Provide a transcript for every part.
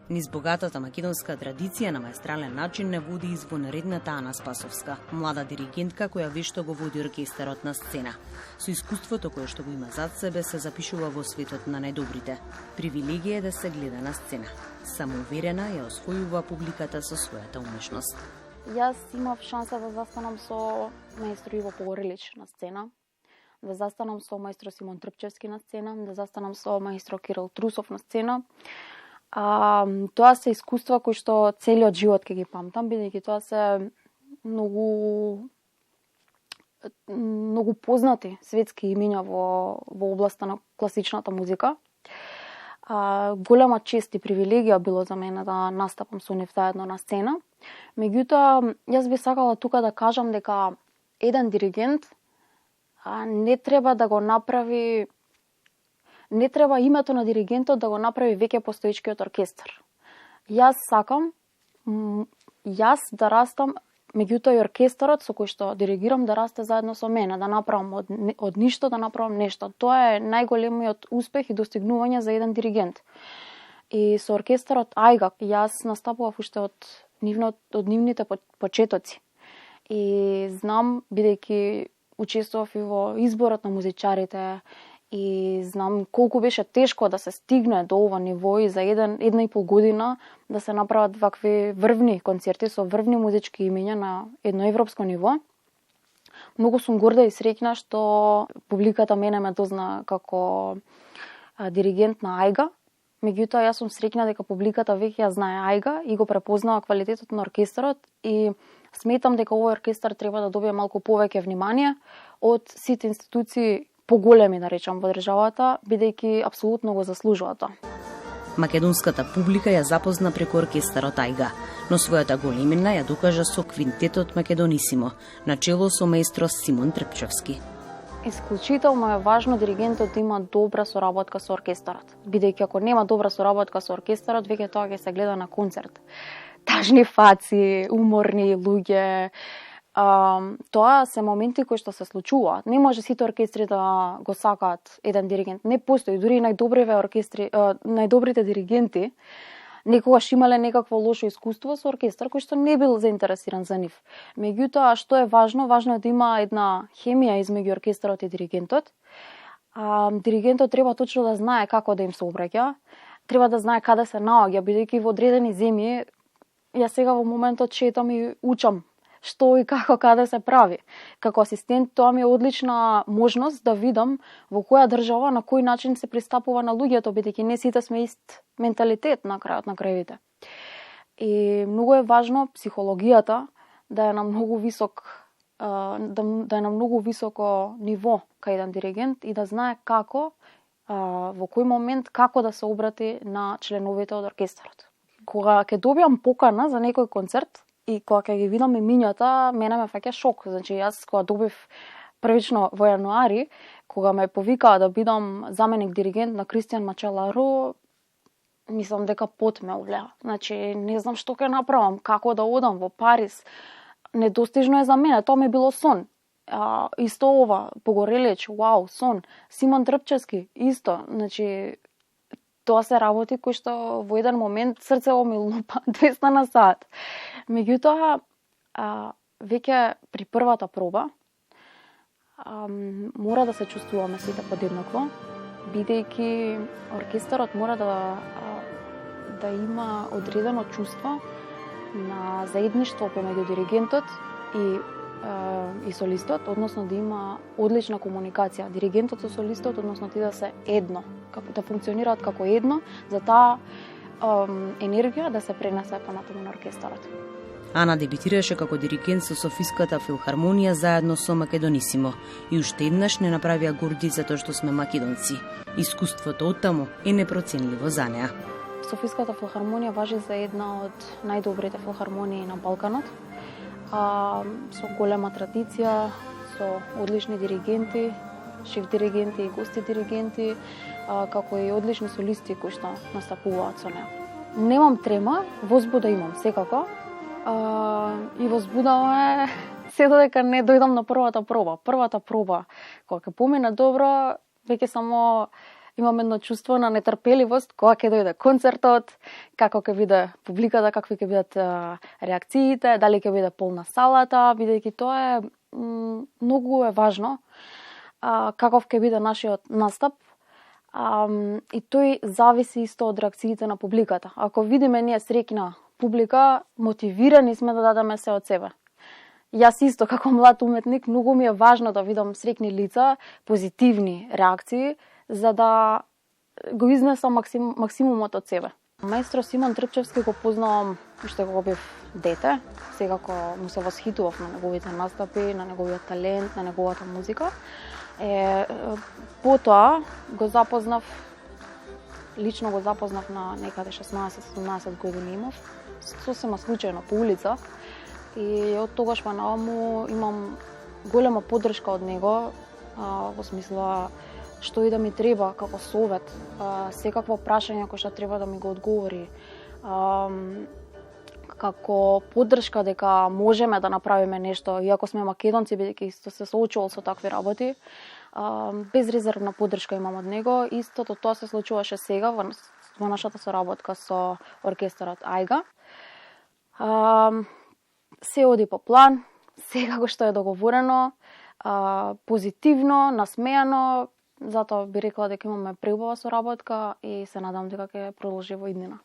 Низ богатата македонска традиција на маестрален начин не води извонредната Ана Спасовска, млада диригентка која вешто го води оркестарот на сцена. Со искуството кое што го има зад себе се запишува во светот на најдобрите. Привилегија е да се гледа на сцена. Самоуверена ја освојува публиката со својата умешност. Јас имав шанса да застанам со маестро Иво Погорелич на сцена, да застанам со маестро Симон Трпчевски на сцена, да застанам со маестро Кирил Трусов на сцена. Тоа се искуства кои што целиот живот ќе ги памтам, бидејќи тоа се многу познати светски имиња во областа на класичната музика. Голема чест и привилегија било за мене да настапам со нив заедно на сцена. Меѓутоа, јас би сакала тука да кажам дека еден диригент не треба да го направи, не треба името на диригентот да го направи веќе постоечкиот оркестар. Јас сакам, јас да растам, меѓутоа и оркестарот со кој што диригирам да расте заедно со мене, да направам од ништо да направам нешто. Тоа е најголемиот успех и достигнување за еден диригент. И со оркестарот Ајга јас настапував уште од нивните почетоци. И знам, бидејќи учествував и во изборот на музичарите, и знам колку беше тешко да се стигне до ова ниво и за една и пол година да се направат вакви врвни концерти со врвни музички имиња на едно европско ниво. Многу сум горда и среќна што публиката мене ме дозна како диригент на Ајга. Меѓутоа, јас сум среќна дека публиката веќе ја знае Ајга и го препознава квалитетот на оркестарот и сметам дека овој оркестар треба да добие малку повеќе внимание од сите институции поголеми, да речам, во државата, бидејќи апсолутно го заслужува тоа. Македонската публика ја запозна преку оркестарот Ајга, но својата големина ја докажа со квинтетот Македонисимо, начело со маестро Симон Трпчевски. Исклучително е важно диригентот да има добра соработка со оркестарот, бидејќи ако нема добра соработка со оркестарот, веќе тоа ќе се гледа на концерт. Тажни фаци, уморни луѓе, тоа се моменти кои што се случуваат. Не може сите оркестри да го сакаат еден диригент. Не постои, дури и најдобрите диригенти некогаш имале некакво лошо искуство со оркестар кој што не бил заинтересиран за нив. Меѓутоа, што е важно? Важно е да има една хемија измеѓу оркестарот и диригентот. Диригентот треба точно да знае како да им се обраќа, треба да знае каде се наоѓа, бидејќи во одредени земји, јас сега во моментот шетам и учам што и како каде се прави. Како асистент тоа ми е одлична можност да видам во која држава на кој начин се пристапува на луѓето, бидејќи не сите сме ист менталитет на крајот на крајвите. И многу е важно психологијата да е на многу висок да е на многу високо ниво кај еден диригент и да знае како во кој момент како да се обрати на членовите од оркестарот. Кога ќе добиам покана за некој концерт, и кога ќе ги видам имињата, мене ме фаќа шок. Значи, јас кога добив првично во јануари, кога ме повикаа да бидам заменик диригент на Кристијан Мачеларо, мислам дека пот ме влеа. Значи, не знам што ќе направам, како да одам во Париз. Недостижно е за мене, тоа ми било сон. Исто ова, Погорелич, вау, сон. Симон Трпчевски, исто. Значи, тоа се работи кои што во еден момент срцево ми лупа 200 на сат. Меѓутоа, веќе при првата проба мора да се чувствуваме сите подеднакво, бидејќи оркестарот мора да има одредено чувство на заедништво помеѓу диригентот и солистот, односно да има одлична комуникација. Диригентот со солистот, односно тие да се едно, како да функционираат како едно, за таа енергија да се пренесе понатаму на оркестарот. Ана дебитираше како диригент со Софиската филхармонија заедно со Македонисимо и уште еднаш не направија горди затоа што сме македонци. Искуството оттаму е непроценливо за неа. Софиската филхармонија важи за една од најдобрите филхармонии на Балканот, со голема традиција, со одлични диригенти, шеф диригенти и гости диригенти, како и одлични солисти кои што настапуваат со неа. Немам трема, возбуда имам секако. И возбудава е се додека не дојдам на првата проба. Првата проба, кога ќе помине добро, веќе само имам едно чувство на нетрпеливост кога ќе дојде концертот, како ќе биде публиката, какви ќе бидат реакциите, дали ќе биде полна салата, бидејќи тоа е многу е важно каков ќе биде нашиот настап. И тој зависи исто од реакциите на публиката. Ако видиме ние среќна публика, мотивирани сме да дадеме се од себе. Јас исто како млад уметник многу ми е важно да видам среќни лица, позитивни реакции, за да го изнесам максимумот од себе. Маестро Симон Трпчевски го познавам уште кога бев дете, секако му се восхитував на неговите настапи, на неговиот талент, на неговата музика. Потоа го запознав, лично го запознав на некаде 16-17 години имав, сосема случајно по улица. И од тогаш па нааму имам голема поддршка од него, во смисла што и да ми треба како совет, секакво прашање кој што треба да ми го одговори, како поддршка дека можеме да направиме нешто, иако сме македонци, бидејќи исто се соочувал со такви работи, безрезервна поддршка имам од него. Истото тоа се случуваше сега во нашата соработка со оркестарот Ајга. Се оди по план, секако што е договорено, позитивно, насмеано, затоа би рекла дека имаме преубава соработка и се надам дека ќе продолжи во иднина.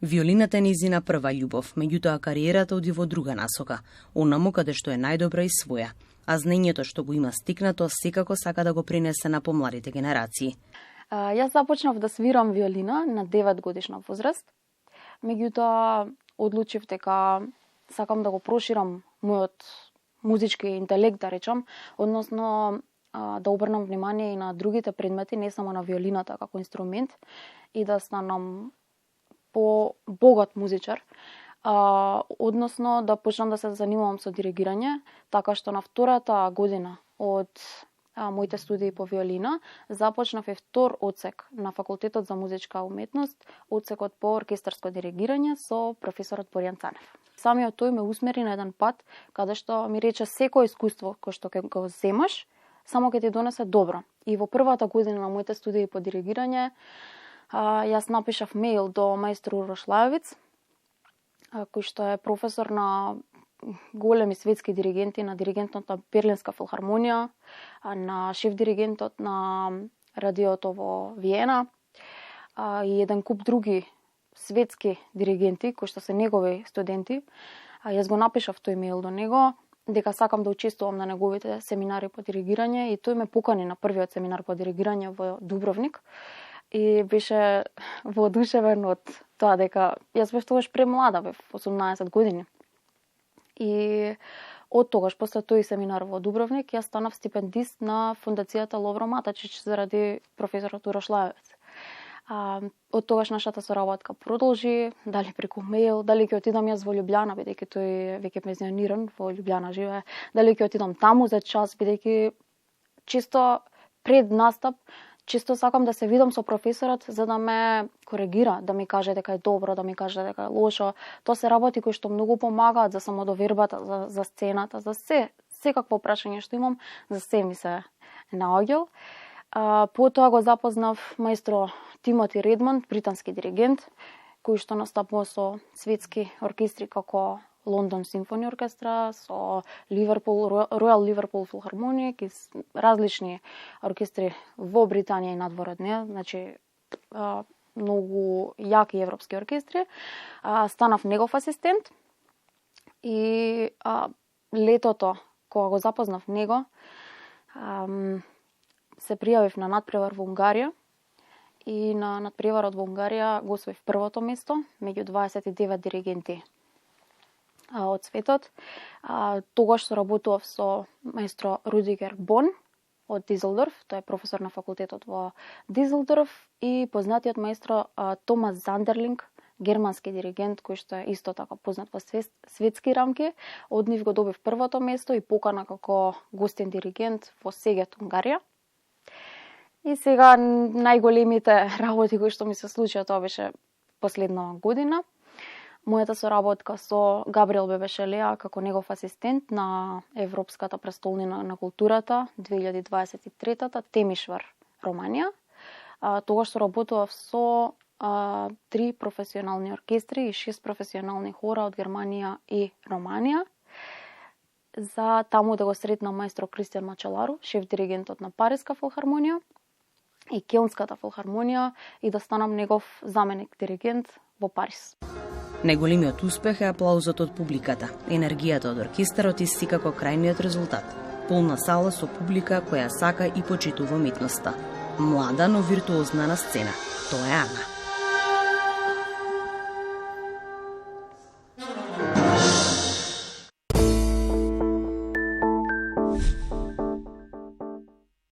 Виолината е нејзина прва љубов, меѓутоа кариерата оди во друга насока, онаму каде што е најдобра и своја, а знаењето што го има стикнато секако сака да го пренесе на помладите генерации. Јас започнав да свирам виолина на 9 годишна возраст, меѓутоа одлучив дека сакам да го проширам мојот музички интелект, да речам, односно да обрнам внимание и на другите предмети, не само на виолината како инструмент, и да станам по-богат музичар, односно да почнам да се занимавам со диригирање, така што на втората година од моите студии по виолина започнав и втор одсек на Факултетот за музичка уметност, одсекот по оркестарско диригирање со професорот Боријан Цанев. Самиот тој ме усмери на еден пат каде што ми рече секое искуство кој што ќе го земаш, само ќе ти донесе добро. И во првата година на моите студии по диригирање јас напишав мејл до маестро Урош Лајовиц, кој што е професор на големи светски диригенти, на диригентот на Берлинска филхармонија, на шеф-диригентот на радиото во Виена и еден куп други светски диригенти, кои што се негови студенти. Јас го напишав тој мејл до него, дека сакам да учествувам на неговите семинари по диригирање и тој ме покани на првиот семинар по диригирање во Дубровник. И беше воодушевен од тоа дека јас бев тогаш премлада, бев 18 години. И од тогаш, после тој семинар во Дубровник, јас станав стипендист на фондацијата Ловро Матачич заради професорот Урош Лајовиц. Од тогаш нашата соработка продолжи, дали преку мејл, дали ќе отидам јас во Љубљана, бидејќи тој веќе пензиониран, во Љубљана живее, дали ќе отидам таму за час, бидејќи често пред настап често сакам да се видам со професорот за да ме коригира, да ми каже дека е добро, да ми каже дека е лошо. Тоа се работи кои што многу помагаат за самодовербата, за сцената, за секакво прашање што имам, за се ми се наоѓал. Потоа го запознав маестро Тимоти Редмонд, британски диригент, кој што настапува со светски оркестри како Лондон Симфони оркестра, со Ројал Ливерпул филхармоник и различни оркестри во Британија и надвор од неа, значи многу јаки европски оркестри. Станав негов асистент и летото кога го запознав него се пријавив на надпревар во Унгарија и на надпреварот во Унгарија го освоив првото место меѓу 29 диригенти од светот. Тогаш соработував со маестро Рудигер Бон од Дизелдорф, тој е професор на факултетот во Дизелдорф, и познатиот маестро Томас Зандерлинг, германски диригент кој што е исто така познат во светски рамки. Од нив го добив првото место и покана како гостен диригент во Сегет, Унгарија. И сега најголемите работи кои што ми се случија, тоа беше последна година. Мојата соработка со Габриел Бебешелеа како негов асистент на Европската престолнина на културата 2023-та, Темишвар, Романија. Тогаш соработував со 3 професионални оркестри и 6 професионални хора од Германија и Романија. За таму да го сретнам маестро Кристијан Мачеларо, шеф диригентот на Париска филхармонија и Келнската филхармонија, и да станам негов заменик диригент во Париз. Најголемиот успех е аплаузот од публиката, енергијата од оркестарот и секако крајниот резултат. Полна сала со публика која сака и почитува уметноста. Млада, но виртуозна на сцена. Тоа е Ана.